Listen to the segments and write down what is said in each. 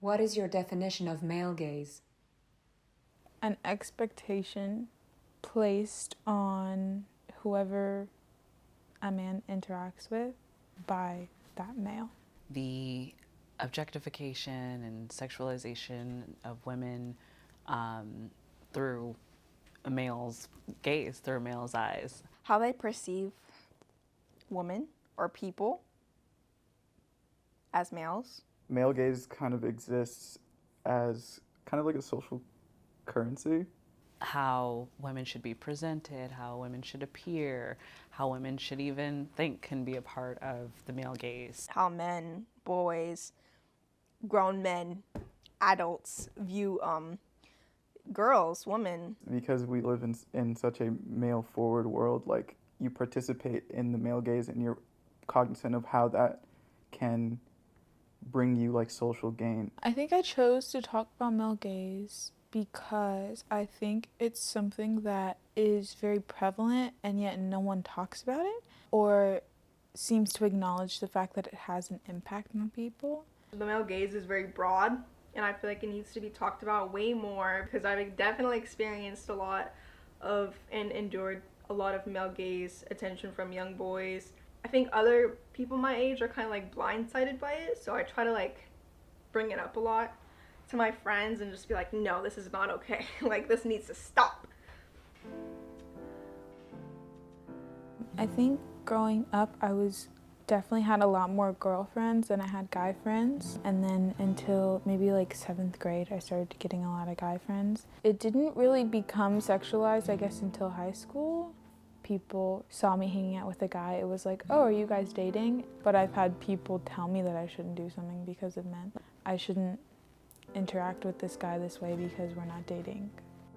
What is your definition of male gaze? An expectation placed on whoever a man interacts with by that male. The objectification and sexualization of women through a male's gaze, through a male's eyes. How they perceive women or people as males. Male gaze kind of exists as kind of like a social currency. How women should be presented, how women should appear, how women should even think can be a part of the male gaze. How men, boys, grown men, adults view girls, women. Because we live in such a male-forward world, like, you participate in the male gaze and you're cognizant of how that can bring you, like, social gain. I think I chose to talk about male gaze because I think it's something that is very prevalent and yet no one talks about it or seems to acknowledge the fact that it has an impact on people. The male gaze is very broad, and I feel like it needs to be talked about way more because I've definitely experienced a lot of and endured a lot of male gaze attention from young boys. I think other people my age are kind of like blindsided by it, so I try to like bring it up a lot to my friends and just be like, no, this is not okay. Like, this needs to stop. I think growing up, I was definitely had a lot more girlfriends than I had guy friends. And then until maybe like 7th grade, I started getting a lot of guy friends. It didn't really become sexualized, I guess, until high school. People saw me hanging out with a guy. It was like, oh, are you guys dating? But I've had people tell me that I shouldn't do something because of men. I shouldn't interact with this guy this way because we're not dating.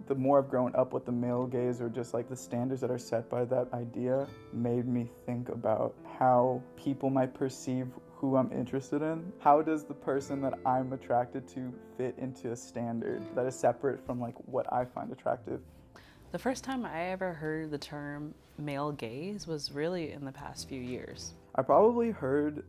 The more I've grown up with the male gaze, or just like the standards that are set by that idea, made me think about how people might perceive who I'm interested in. How does the person that I'm attracted to fit into a standard that is separate from like what I find attractive? The first time I ever heard the term male gaze was really in the past few years. I probably heard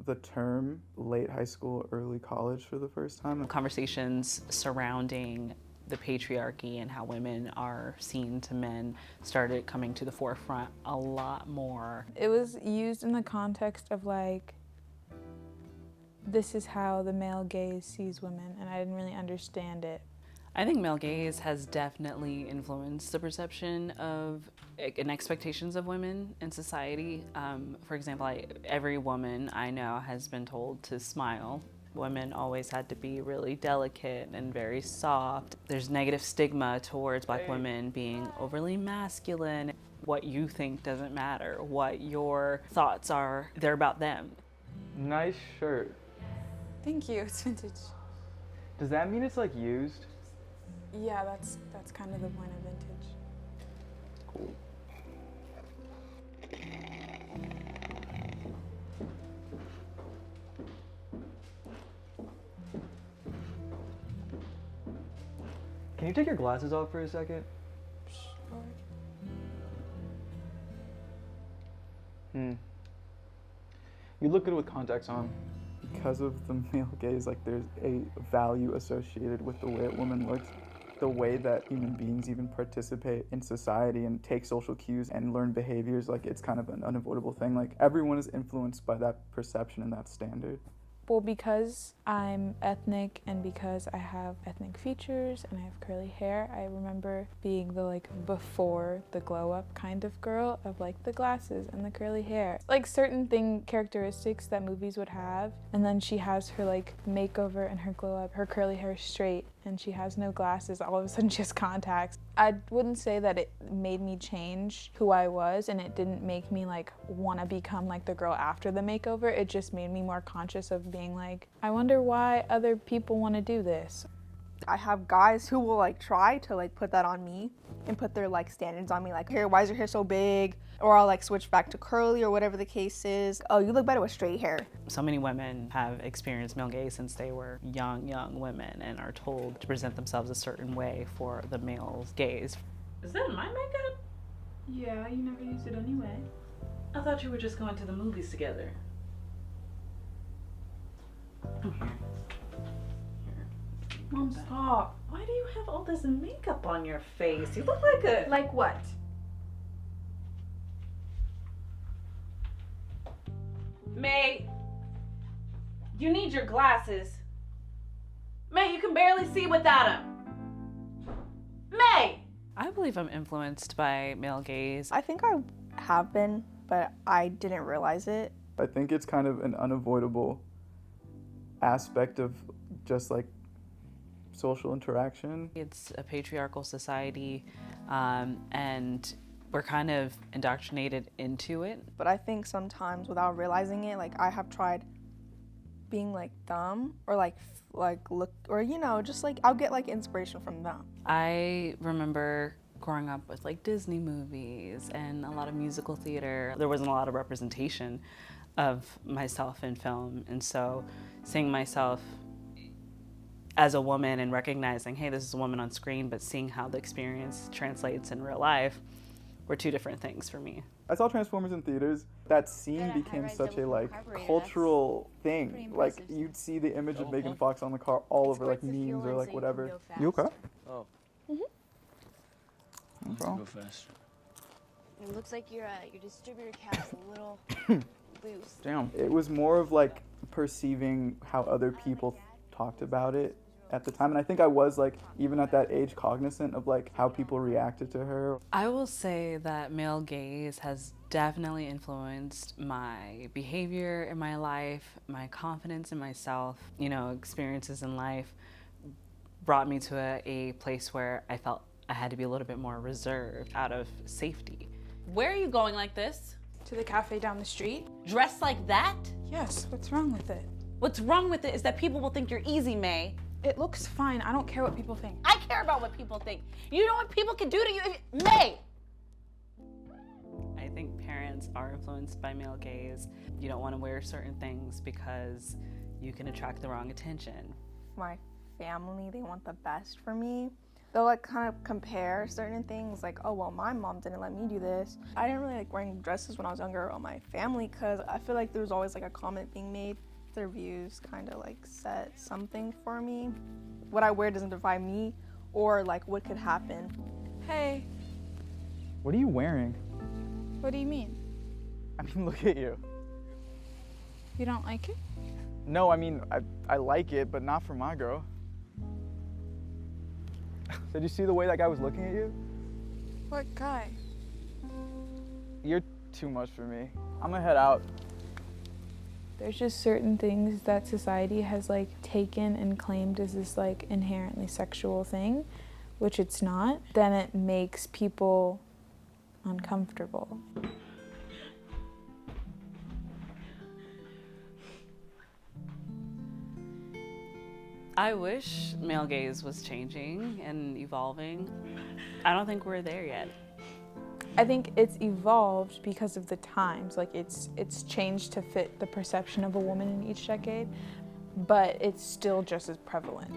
the term late high school, early college for the first time. Conversations surrounding the patriarchy and how women are seen to men started coming to the forefront a lot more. It was used in the context of like, this is how the male gaze sees women, and I didn't really understand it. I think male gaze has definitely influenced the perception of and expectations of women in society. For example, every woman I know has been told to smile. Women always had to be really delicate and very soft. There's negative stigma towards Black women being overly masculine. What you think doesn't matter. What your thoughts are, they're about them. Nice shirt. Thank you, it's vintage. Does that mean it's like used? Yeah, that's kind of the point of vintage. Cool. Can you take your glasses off for a second? You look good with contacts on. Because of the male gaze, like there's a value associated with the way a woman looks, the way that human beings even participate in society and take social cues and learn behaviors, like it's kind of an unavoidable thing. Like everyone is influenced by that perception and that standard. Well, because I'm ethnic and because I have ethnic features and I have curly hair, I remember being the like before the glow up kind of girl of like the glasses and the curly hair. Like certain characteristics that movies would have, and then she has her like makeover and her glow up, her curly hair straight, and she has no glasses, all of a sudden she has contacts. I wouldn't say that it made me change who I was, and it didn't make me like want to become like the girl after the makeover. It just made me more conscious of being like, I wonder why other people want to do this. I have guys who will like try to like put that on me and put their like standards on me, like, here, why is your hair so big? Or I'll like switch back to curly or whatever the case is. Oh, you look better with straight hair. So many women have experienced male gaze since they were young women and are told to present themselves a certain way for the male's gaze. Is that my makeup? Yeah, you never used it anyway. I thought you were just going to the movies together. Mom, stop. Why do you have all this makeup on your face? You look like a... Like what? May, you need your glasses. May, you can barely see without them. May! I believe I'm influenced by male gaze. I think I have been, but I didn't realize it. I think it's kind of an unavoidable aspect of just like social interaction. It's a patriarchal society, and we're kind of indoctrinated into it. But I think sometimes without realizing it, like I have tried being like them or like look, or you know, just like I'll get like inspiration from them. I remember growing up with like Disney movies and a lot of musical theater. There wasn't a lot of representation of myself in film, and so seeing myself as a woman and recognizing, hey, this is a woman on screen, but seeing how the experience translates in real life were two different things for me. I saw Transformers in theaters. That scene became such a like cultural thing. Like you'd see the image of Megan Fox on the car all over like memes or like whatever. You okay? Oh. No Go faster. It looks like your distributor cap's a little loose. Damn. It was more of like perceiving how other people talked about it at the time, and I think I was like even at that age cognizant of like how people reacted to her. I will say that male gaze has definitely influenced my behavior in my life, my confidence in myself. You know, experiences in life brought me to a place where I felt I had to be a little bit more reserved out of safety. Where are you going like this? To the cafe down the street? Dressed like that? Yes, what's wrong with it? What's wrong with it is that people will think you're easy, May. It looks fine. I don't care what people think. I care about what people think. You know what people can do to you if May! I think parents are influenced by male gaze. You don't want to wear certain things because you can attract the wrong attention. My family, they want the best for me. They'll like kind of compare certain things like, oh, well, my mom didn't let me do this. I didn't really like wearing dresses when I was younger on my family because I feel like there was always like a comment being made. Their views kind of like set something for me. What I wear doesn't define me or like what could happen. Hey, What are you wearing? what do you mean? I mean, look at you. You don't like it? No, I mean, I like it, but not for my girl. Did you see the way that guy was looking at you? What guy? You're too much for me. I'm gonna head out. There's just certain things that society has like taken and claimed as this like inherently sexual thing, which it's not. Then it makes people uncomfortable. I wish male gaze was changing and evolving. I don't think we're there yet. I think it's evolved because of the times. Like it's changed to fit the perception of a woman in each decade, but it's still just as prevalent.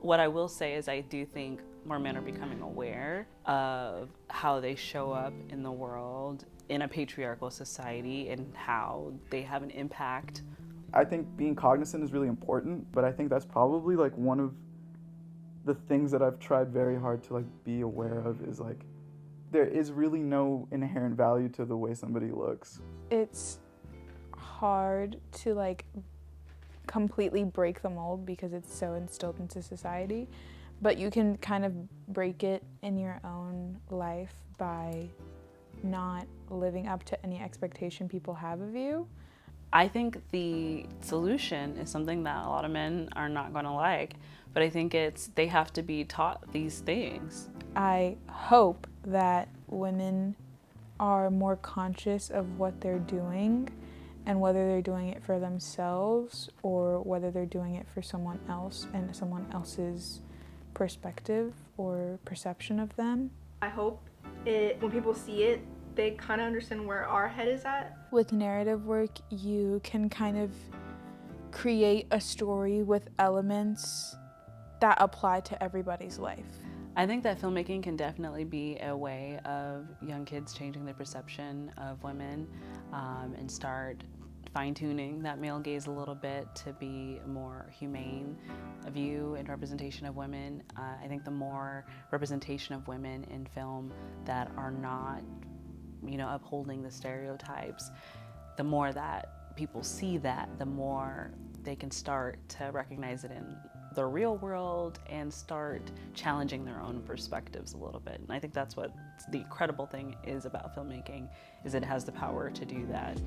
What I will say is I do think more men are becoming aware of how they show up in the world in a patriarchal society and how they have an impact. I think being cognizant is really important, but I think that's probably like one of the things that I've tried very hard to like be aware of is like there is really no inherent value to the way somebody looks. It's hard to like completely break the mold because it's so instilled into society, but you can kind of break it in your own life by not living up to any expectation people have of you. I think the solution is something that a lot of men are not going to like, but I think they have to be taught these things. I hope that women are more conscious of what they're doing and whether they're doing it for themselves or whether they're doing it for someone else and someone else's perspective or perception of them. I hope when people see it, they kind of understand where our head is at. With narrative work, you can kind of create a story with elements that apply to everybody's life. I think that filmmaking can definitely be a way of young kids changing their perception of women and start fine-tuning that male gaze a little bit to be a more humane view and representation of women. I think the more representation of women in film that are not, upholding the stereotypes, the more that people see that, the more they can start to recognize it in the real world and start challenging their own perspectives a little bit. And I think that's what the incredible thing is about filmmaking, is it has the power to do that.